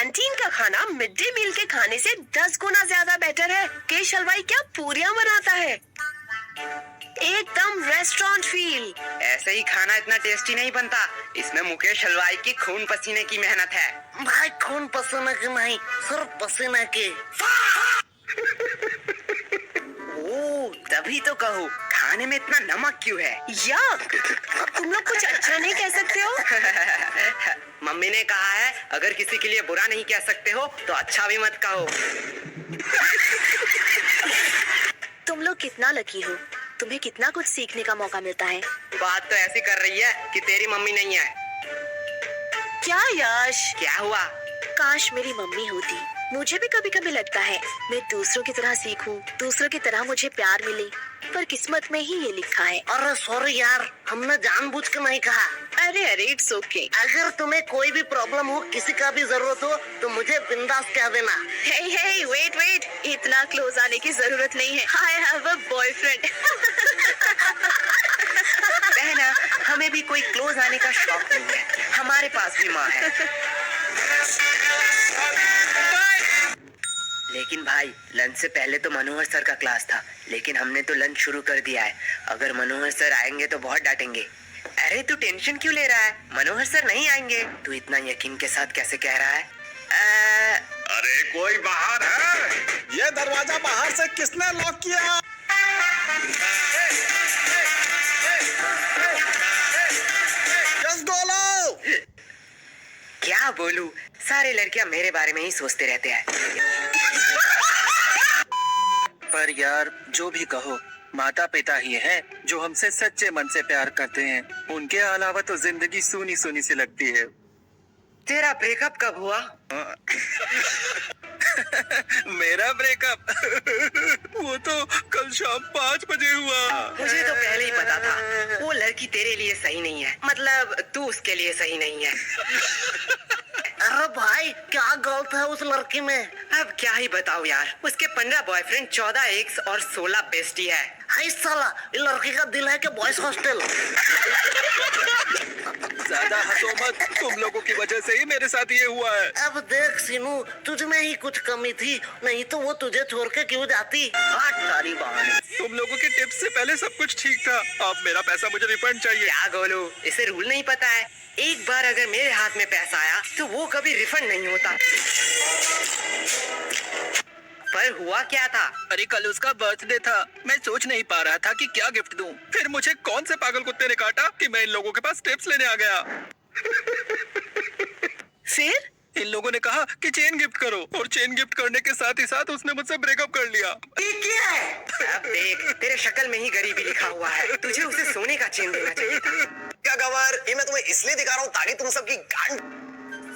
Canteen का खाना mid day meal के खाने से 10 गुना ज्यादा बेटर है। केश हलवाई क्या पूरियां बनाता है, एकदम रेस्टोरेंट फील। ऐसे ही खाना इतना टेस्टी नहीं बनता, इसमें मुकेश हलवाई की खून पसीने की मेहनत है। भाई खून पसीने की नहीं, सिर्फ पसीने की। ओ, तभी तो कहो खाने में इतना नमक क्यों है। याक, तुम लोग कुछ अच्छा नहीं कह सकते हो? मम्मी ने कहा है अगर किसी के लिए बुरा नहीं कह सकते हो तो अच्छा भी मत कहो। तुम लोग कितना लकी हो, तुम्हें कितना कुछ सीखने का मौका मिलता है। बात तो ऐसी कर रही है कि तेरी मम्मी नहीं है। क्या यश? क्या हुआ? काश मेरी मम्मी होती। मुझे भी कभी कभी लगता है मैं दूसरों की तरह सीखूं, दूसरों की तरह मुझे प्यार मिले, पर किस्मत में ही ये लिखा है। अरे सॉरी यार, हमने जानबूझ के नहीं कहा। अरे इट्स ओके। अगर तुम्हें कोई भी प्रॉब्लम हो, किसी का भी जरूरत हो तो मुझे बिंदास कह देना। हे वेट, इतना क्लोज आने की जरूरत नहीं है। I have a boyfriend. बहना, हमें भी कोई क्लोज आने का शौक नहीं है, हमारे पास भी माँ है। लेकिन भाई, लंच से पहले तो मनोहर सर का क्लास था, लेकिन हमने तो लंच शुरू कर दिया है। अगर मनोहर सर आएंगे तो बहुत डांटेंगे। अरे तू टेंशन क्यों ले रहा है, मनोहर सर नहीं आएंगे। तू इतना यकीन के साथ कैसे कह रहा है? अरे कोई बाहर है? ये दरवाजा बाहर से किसने लॉक किया? जस्ट बोलो। क्या बोलूं, सारे लड़कियां मेरे बारे में ही सोचते रहते हैं। पर यार जो भी कहो, माता पिता ही हैं जो हमसे सच्चे मन से प्यार करते हैं। उनके अलावा तो जिंदगी सूनी सूनी सी लगती है। तेरा ब्रेकअप कब हुआ? मेरा ब्रेकअप वो तो कल शाम 5 बजे हुआ। मुझे तो पहले ही पता था वो लड़की तेरे लिए सही नहीं है, मतलब तू उसके लिए सही नहीं है। अरे भाई, क्या गलत है उस लड़की में? अब क्या ही बताऊं यार, उसके 15 बॉयफ्रेंड, 14 एक्स और 16 बेस्टी है। हाय साला, ये लड़की का दिल है कि बॉयज हॉस्टल? ज्यादा हंसो मत, तुम लोगों की वजह से ही मेरे साथ ये हुआ है। अब देख सीनू, तुझ में ही कुछ कमी थी, नहीं तो वो तुझे छोड़ के क्यों जाती। सारी बहाने। तुम लोगों के टिप्स से पहले सब कुछ ठीक था, अब मेरा पैसा मुझे रिफंड चाहिए। क्या गोलू, इसे रूल नहीं पता है? एक बार अगर मेरे हाथ में पैसा आया तो वो कभी रिफंड नहीं होता। पर हुआ क्या था? अरे कल उसका बर्थडे था, मैं सोच नहीं पा रहा था कि क्या गिफ्ट दूं। फिर मुझे कौन से पागल कुत्ते ने काटा कि मैं इन लोगों के पास टिप्स लेने आ गया। फिर इन लोगों ने कहा कि चेन गिफ्ट करो, और चेन गिफ्ट करने के साथ ही साथ उसने मुझसे ब्रेकअप कर लिया। ये क्या है? अब देख, तेरे शक्ल में ही गरीबी लिखा हुआ है, तुझे उसे सोने का चेन देना चाहिए था। क्या गवार, ये मैं तुम्हें इसलिए दिखा रहा हूँ ताकि तुम सबकी गांड।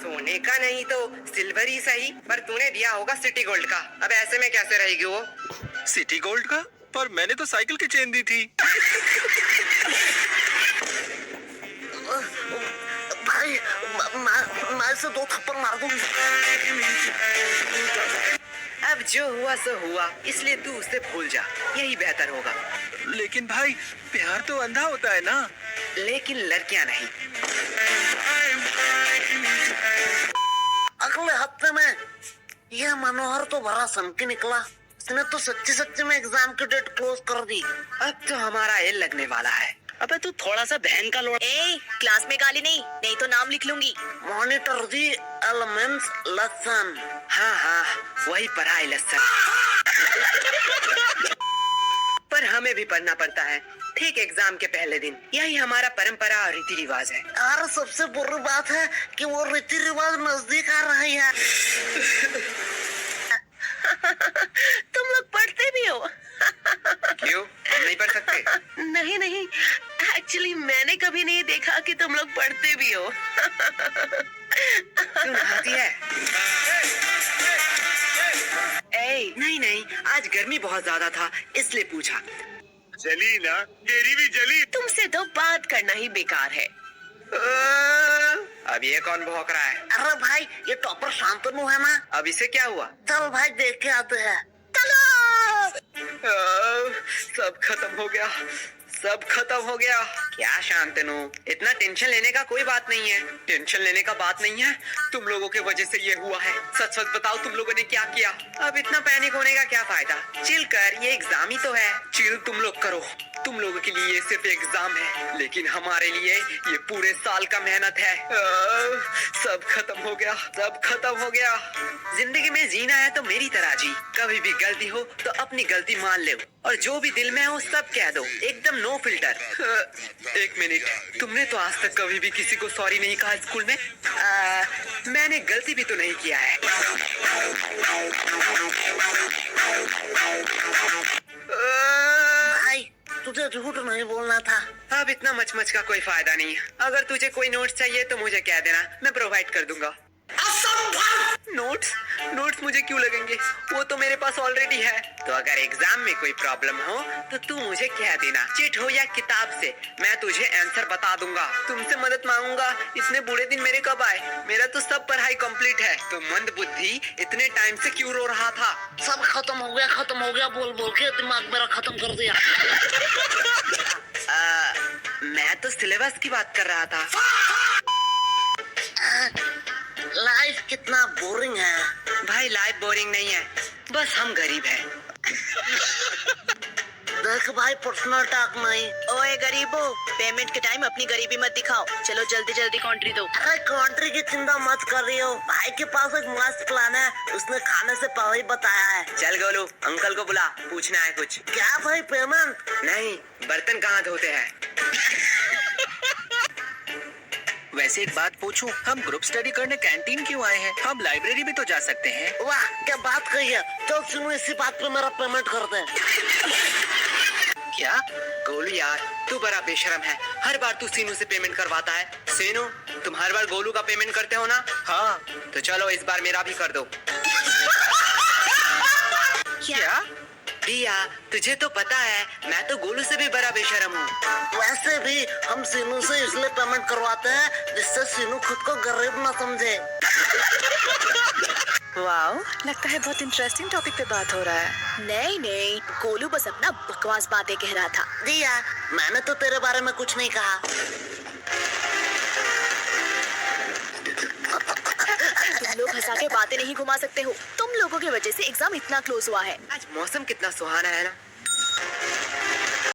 सोने का नहीं तो सिल्वर ही सही, पर तूने दिया होगा सिटी गोल्ड का। अब ऐसे में कैसे रहेगी वो? सिटी गोल्ड का? पर मैंने तो साइकिल की चेन दी थी। भाई, मैं इसे 2 थप्पड़ मार दूंगी। अब जो हुआ सो हुआ, इसलिए तू उसे भूल जा, यही बेहतर होगा। लेकिन भाई, प्यार तो अंधा होता है ना। लेकिन लड़कियां नहीं। अगले हफ्ते में यह मनोहर तो बड़ा सनकी निकला, इसने तो सच्ची में एग्जाम की डेट क्लोज कर दी। अब तो हमारा एल लगने वाला है। अबे तू थोड़ा सा बहन का लोड़ा। क्लास में गाली नहीं तो नाम लिख लूंगी। Monitor the elements lesson. हाँ, वही पढ़ाई लेसन। पर हमें भी पढ़ना पड़ता है, ठीक एग्जाम के पहले दिन। यही हमारा परंपरा और रीति रिवाज है। यार सबसे बुरी बात है कि वो रीति रिवाज नजदीक आ रही है। तुम लोग पढ़ते भी हो? क्यों, हम नहीं पढ़ सकते? नहीं, एक्चुअली मैंने कभी नहीं देखा कि तुम लोग पढ़ते भी हो। तू नहाती है? नहीं, आज गर्मी बहुत ज्यादा था इसलिए पूछा। जली ना, तेरी भी जली। तुमसे तो बात करना ही बेकार है। अब ये कौन भौंक रहा है? अरे भाई, ये टॉपर शांतनु है ना। अब इसे क्या हुआ? चल भाई देख के आते हैं। चलो। सब खत्म हो गया, सब खत्म हो गया। क्या शांतनु, इतना टेंशन लेने का कोई बात नहीं है। टेंशन लेने का बात नहीं है, तुम लोगों के वजह से ये हुआ है। सच सच बताओ तुम लोगों ने क्या किया। अब इतना पैनिक होने का क्या फायदा। चिल कर, ये एग्जाम ही तो है। चिल तुम लोग करो। तुम लोगों के लिए ये सिर्फ एग्जाम है, लेकिन हमारे लिए ये पूरे साल का मेहनत है। सब खत्म हो गया, सब खत्म हो गया। जिंदगी में जीना है तो मेरी तरह जी। कभी भी गलती हो तो अपनी गलती मान ले, और जो भी दिल में हो सब कह दो, एकदम नो फिल्टर। एक मिनट, तुमने तो आज तक कभी भी किसी को सॉरी नहीं कहा स्कूल में? मैंने गलती भी तो नहीं किया है। भाई तुझे झूठ नहीं बोलना था। अब इतना मचमच का कोई फायदा नहीं है। अगर तुझे कोई नोट्स चाहिए तो मुझे कह देना, मैं प्रोवाइड कर दूंगा। नोट्स? नोट्स मुझे क्यों लगेंगे? वो तो मेरे पास ऑलरेडी है। तो अगर एग्जाम में कोई प्रॉब्लम हो तो तू मुझे कह देना, चिट हो या किताब से, मैं तुझे आंसर बता दूंगा। तुमसे मदद मांगूंगा। इतने बुरे दिन मेरे कब आए? मेरा तो सब पढ़ाई कंप्लीट है। तो मंद बुद्धि इतने टाइम से क्यों रो रहा था? सब खत्म हो गया बोल बोल के दिमाग मेरा खत्म कर दिया। मैं तो सिलेबस की बात कर रहा था। लाइफ कितना बोरिंग है। भाई लाइफ बोरिंग नहीं है, बस हम गरीब हैं। देख भाई पर्सनल टॉक नहीं। ओए गरीबो, पेमेंट के टाइम अपनी गरीबी मत दिखाओ। चलो जल्दी जल्दी कंट्री दो। अरे कंट्री की चिंता मत कर रही हो। भाई के पास एक मस्त प्लान है, उसने खाने से पहले ही बताया है। चल गोलू, अंकल को बुला, पूछना है कुछ। क्या भाई पेमेंट? नहीं, बर्तन कहाँ धोते हैं? वैसे एक बात पूछूं, हम ग्रुप स्टडी करने कैंटीन क्यों आए हैं? हम लाइब्रेरी भी तो जा सकते हैं। वाह क्या बात कही है। तो सुनो, इसी बात पे मेरा पेमेंट कर दे। क्या? गोलू यार, तू बड़ा बेशरम है। हर बार तू सीनू से पेमेंट करवाता है। सीनू, तुम हर बार गोलू का पेमेंट करते हो ना? हाँ। तो चलो इस बार मेरा भी कर दो। क्या? दिया, तुझे तो पता है मैं तो गोलू से भी बड़ा बेशरम हूँ। वैसे भी हम सीनू से इसलिए पेमेंट करवाते हैं जिससे सीनू खुद को गरीब ना समझे। वाओ, लगता है बहुत इंटरेस्टिंग टॉपिक पे बात हो रहा है। नहीं नहीं, गोलू बस अपना बकवास बातें कह रहा था। दिया, मैंने तो तेरे बारे में कुछ नहीं कहा। तुम लोग हंसा के बातें नहीं घुमा सकते हो। तुम लोगों की वजह से एग्जाम इतना क्लोज हुआ है। आज मौसम कितना सुहाना है ना।